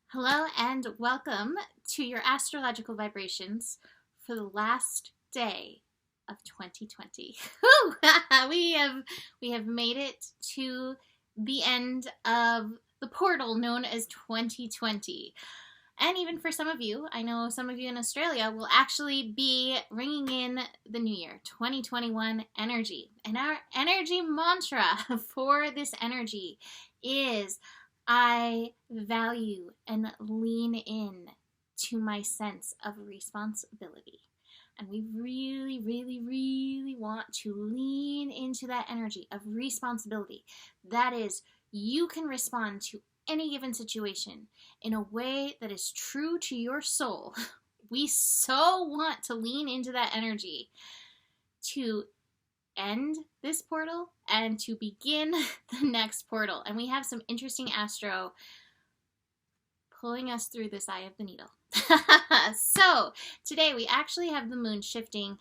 Hello and welcome to your astrological vibrations for the last day of 2020. we have made it to the end of the portal known as 2020. And even for some of you, I know some of you in Australia will actually be ringing in the new year, 2021 energy. And our energy mantra for this energy is I value and lean in to my sense of responsibility. And we really, really, really want to lean into that energy of responsibility. That is, you can respond to any given situation in a way that is true to your soul. We so want to lean into that energy to end this portal and to begin the next portal. And we have some interesting astro pulling us through this eye of the needle. So today we actually have the moon shifting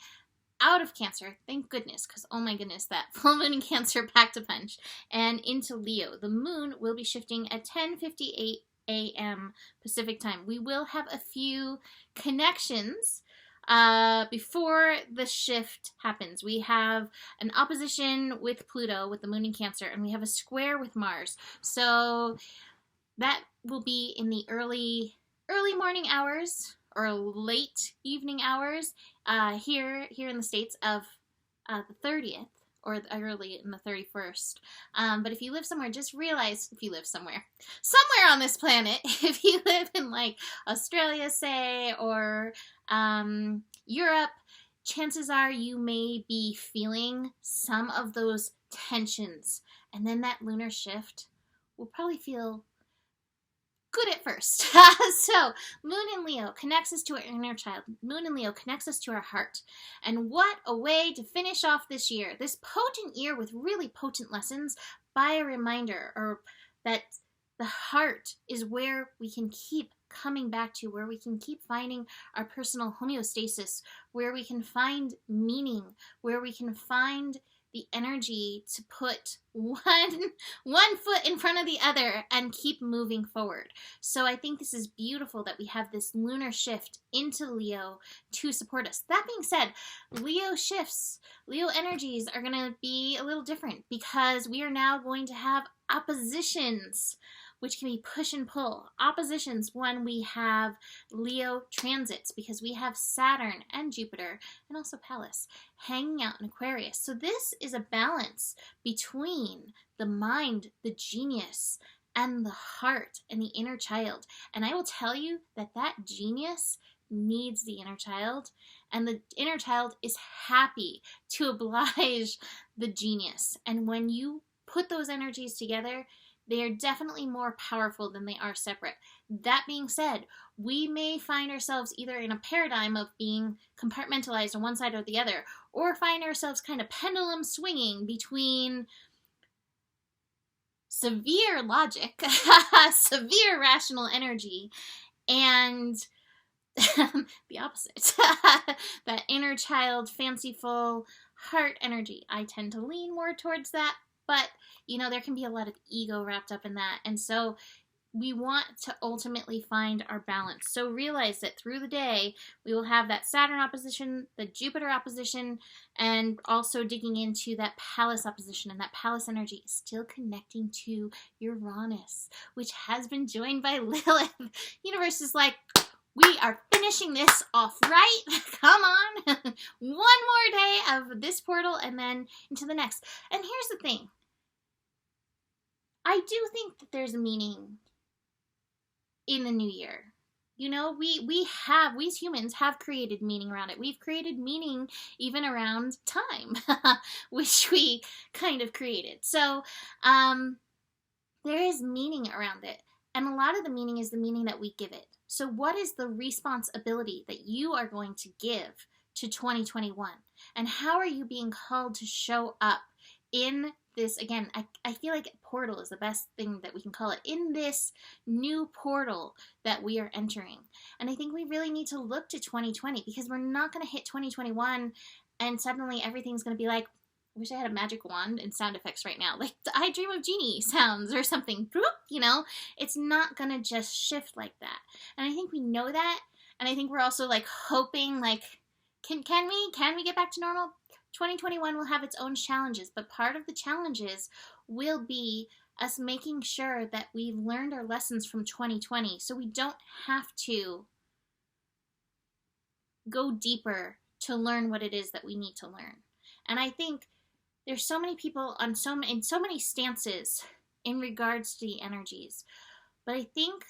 out of Cancer, thank goodness, because oh my goodness, that full moon in Cancer packed a punch, and into Leo. The moon will be shifting at 10:58 a.m. Pacific time. We will have a few connections before the shift happens. We have an opposition with Pluto, with the moon in Cancer, and we have a square with Mars. So that will be in the early morning hours or late evening hours here in the States of the 30th or early in the 31st. But if you live somewhere, just realize if you live somewhere on this planet, if you live in like Australia, say, or Europe, chances are you may be feeling some of those tensions. And then that lunar shift will probably feel good at first. So, Moon in Leo connects us to our inner child. Moon in Leo connects us to our heart. And what a way to finish off this year. This potent year with really potent lessons by a reminder or that the heart is where we can keep coming back to, where we can keep finding our personal homeostasis, where we can find meaning, where we can find the energy to put one foot in front of the other and keep moving forward. So I think this is beautiful that we have this lunar shift into Leo to support us. That being said, Leo shifts, Leo energies are going to be a little different because we are now going to have oppositions, which can be push and pull. Oppositions when we have Leo transits, because we have Saturn and Jupiter and also Pallas hanging out in Aquarius. So this is a balance between the mind, the genius, and the heart and the inner child. And I will tell you that that genius needs the inner child, and the inner child is happy to oblige the genius. And when you put those energies together, they are definitely more powerful than they are separate. That being said, we may find ourselves either in a paradigm of being compartmentalized on one side or the other, or find ourselves kind of pendulum swinging between severe logic, severe rational energy, and the opposite. That inner child, fanciful heart energy. I tend to lean more towards that. But, you know, there can be a lot of ego wrapped up in that. And so we want to ultimately find our balance. So realize that through the day, we will have that Saturn opposition, the Jupiter opposition, and also digging into that Pallas opposition. And that Pallas energy is still connecting to Uranus, which has been joined by Lilith. Universe is like, we are finishing this off right. Come on. One more day of this portal and then into the next. And here's the thing. I do think that there's a meaning in the new year. You know, we as humans have created meaning around it. We've created meaning even around time, which we kind of created. So there is meaning around it. And a lot of the meaning is the meaning that we give it. So what is the responsibility that you are going to give to 2021? And how are you being called to show up in this, again, I feel like portal is the best thing that we can call it, in this new portal that we are entering. And I think we really need to look to 2020 because we're not going to hit 2021 and suddenly everything's going to be like, I wish I had a magic wand and sound effects right now. Like the I Dream of Jeannie sounds or something. It's not going to just shift like that. And I think we know that. And I think we're also like hoping like, can we get back to normal? 2021 will have its own challenges, but part of the challenges will be us making sure that we've learned our lessons from 2020 so we don't have to go deeper to learn what it is that we need to learn. And I think there's so many people in so many stances in regards to the energies. But I think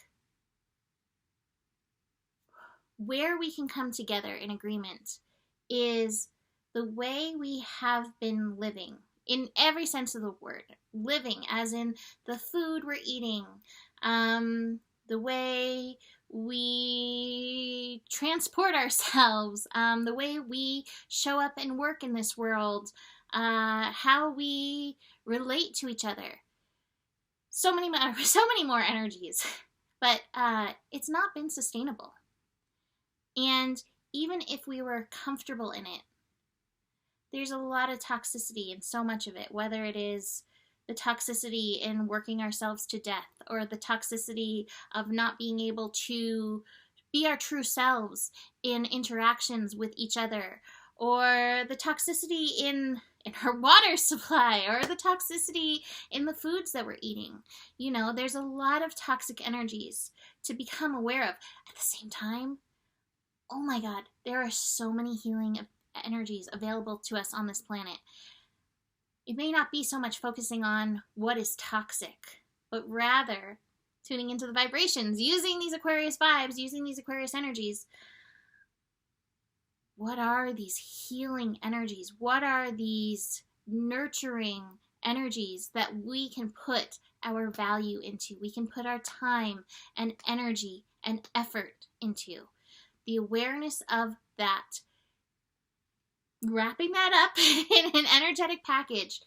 where we can come together in agreement is the way we have been living, in every sense of the word. Living, as in the food we're eating, the way we transport ourselves, the way we show up and work in this world, how we relate to each other. So many more energies, but it's not been sustainable. And even if we were comfortable in it, there's a lot of toxicity in so much of it, whether it is the toxicity in working ourselves to death, or the toxicity of not being able to be our true selves in interactions with each other, or the toxicity in our water supply, or the toxicity in the foods that we're eating. There's a lot of toxic energies to become aware of. At the same time, oh my God, there are so many healing energies available to us on this planet. It may not be so much focusing on what is toxic, but rather tuning into the vibrations, using these Aquarius vibes, using these Aquarius energies. What are these healing energies? What are these nurturing energies that we can put our value into? We can put our time and energy and effort into. The awareness of that, wrapping that up in an energetic package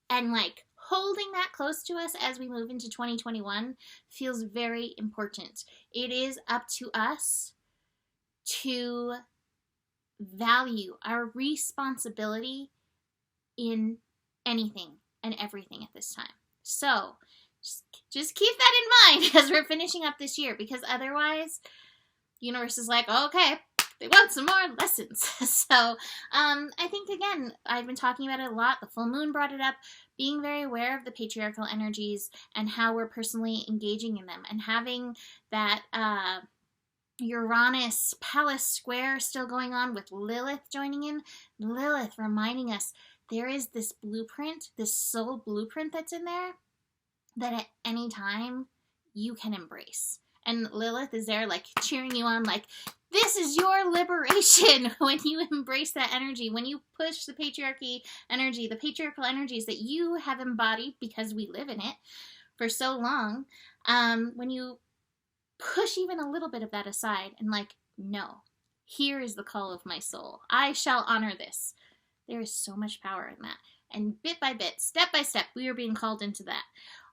and like holding that close to us as we move into 2021 feels very important. It is up to us to value our responsibility in anything and everything at this time. So just keep that in mind as we're finishing up this year, because otherwise the universe is like, okay, they want some more lessons. So I think, again, I've been talking about it a lot. The full moon brought it up. Being very aware of the patriarchal energies and how we're personally engaging in them, and having that Uranus Palace square still going on with Lilith joining in. Lilith reminding us there is this blueprint, this soul blueprint that's in there that at any time you can embrace. And Lilith is there like cheering you on, like, this is your liberation when you embrace that energy, when you push the patriarchy energy, the patriarchal energies that you have embodied because we live in it for so long. When you push even a little bit of that aside and like, no, here is the call of my soul. I shall honor this. There is so much power in that. And bit by bit, step by step, we are being called into that.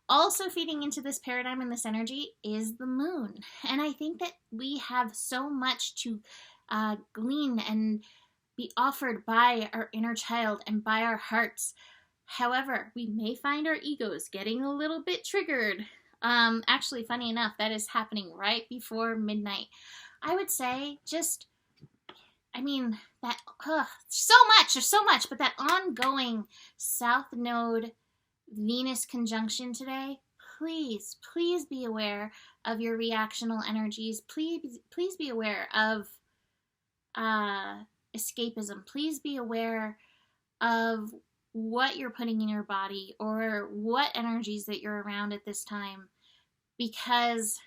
Also feeding into this paradigm and this energy is the moon. And I think that we have so much to glean and be offered by our inner child and by our hearts. However, we may find our egos getting a little bit triggered. Actually, funny enough, that is happening right before midnight. I would say just, there's so much, but that ongoing South Node Venus conjunction today, please be aware of your reactional energies. Please be aware of escapism. Please be aware of what you're putting in your body or what energies that you're around at this time. Because,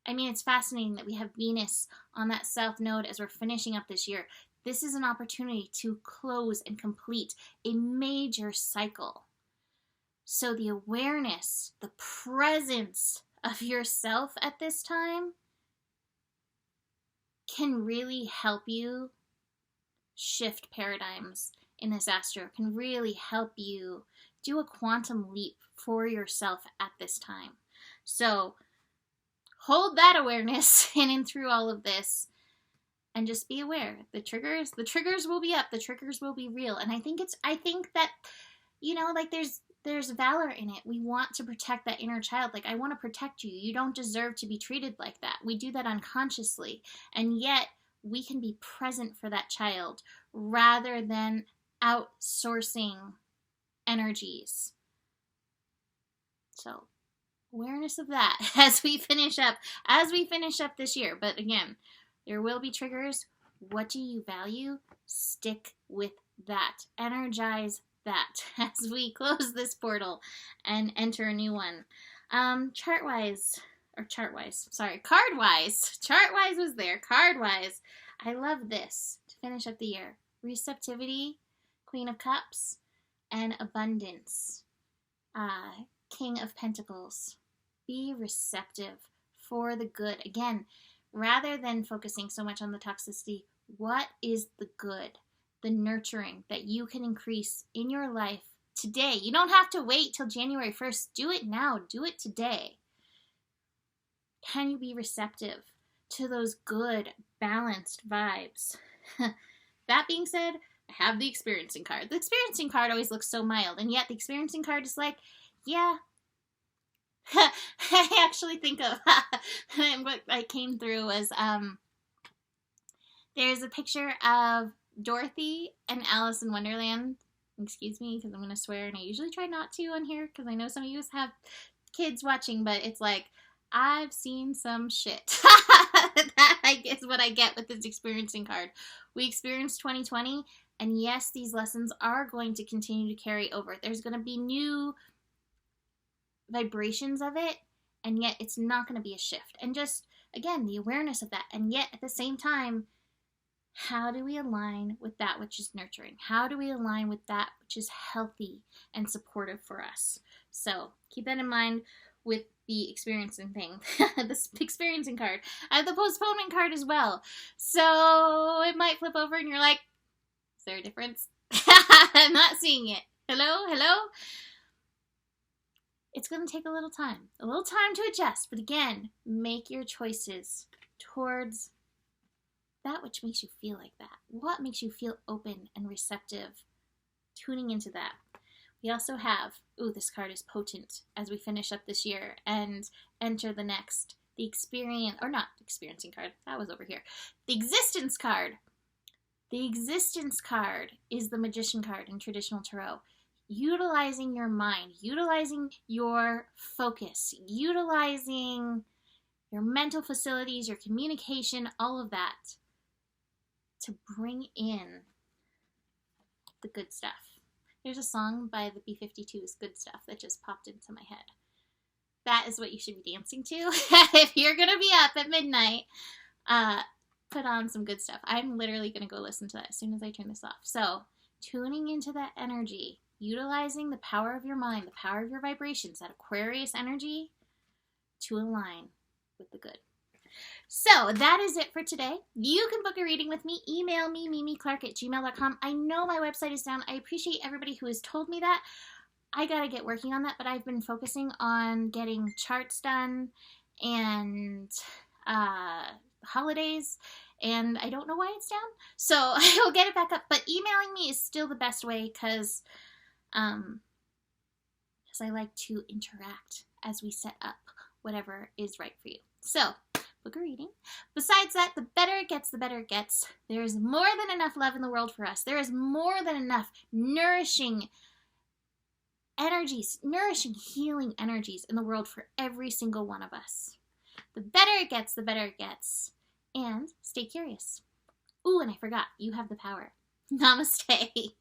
it's fascinating that we have Venus on that South Node as we're finishing up this year. This is an opportunity to close and complete a major cycle. So the awareness, the presence of yourself at this time can really help you shift paradigms in this astro, can really help you do a quantum leap for yourself at this time. So hold that awareness in and through all of this. And just be aware. The triggers will be up. The triggers will be real. And I think that, you know, like there's valor in it. We want to protect that inner child. Like, I want to protect you. You don't deserve to be treated like that. We do that unconsciously. And yet we can be present for that child rather than outsourcing energies. So awareness of that as we finish up this year. But again, there will be triggers. What do you value? Stick with that. Energize that as we close this portal and enter a new one. Card-wise. Chart-wise was there. Card-wise. I love this to finish up the year. Receptivity, Queen of Cups, and abundance. King of Pentacles. Be receptive for the good. Again, rather than focusing so much on the toxicity, what is the good, the nurturing that you can increase in your life today? You don't have to wait till January 1st. Do it now. Do it today. Can you be receptive to those good, balanced vibes? That being said, I have the experiencing card. The experiencing card always looks so mild, and yet the experiencing card is like, yeah. I actually think of what I came through was there's a picture of Dorothy and Alice in Wonderland. Excuse me, because I'm going to swear, and I usually try not to on here because I know some of you have kids watching, but it's like, I've seen some shit. That I guess what I get with this experiencing card. We experienced 2020, and yes, these lessons are going to continue to carry over. There's going to be new vibrations of it, and yet it's not going to be a shift. And just, again, the awareness of that. And yet, at the same time, how do we align with that which is nurturing? How do we align with that which is healthy and supportive for us? So keep that in mind with the experiencing thing. This experiencing card. I have the postponement card as well. So it might flip over and you're like, is there a difference? I'm not seeing it. Hello? It's going to take a little time to adjust. But again, make your choices towards that which makes you feel like that. What makes you feel open and receptive? Tuning into that. We also have, this card is potent as we finish up this year and enter the next. The experiencing card. That was over here. The existence card. The existence card is the magician card in traditional tarot. Utilizing your mind, utilizing your focus, utilizing your mental facilities, your communication, all of that to bring in the good stuff. There's a song by the B-52s, Good Stuff, that just popped into my head. That is what you should be dancing to. If you're going to be up at midnight, put on some good stuff. I'm literally going to go listen to that as soon as I turn this off. So, tuning into that energy, utilizing the power of your mind, the power of your vibrations, that Aquarius energy, to align with the good. So that is it for today. You can book a reading with me. Email me, mimiclark@gmail.com. I know my website is down. I appreciate everybody who has told me that. I gotta get working on that, but I've been focusing on getting charts done and holidays, and I don't know why it's down. So I will get it back up. But emailing me is still the best way because I like to interact as we set up whatever is right for you. So, book a reading. Besides that, the better it gets, the better it gets. There is more than enough love in the world for us. There is more than enough nourishing energies, nourishing, healing energies in the world for every single one of us. The better it gets, the better it gets. And stay curious. Ooh, and I forgot, you have the power. Namaste.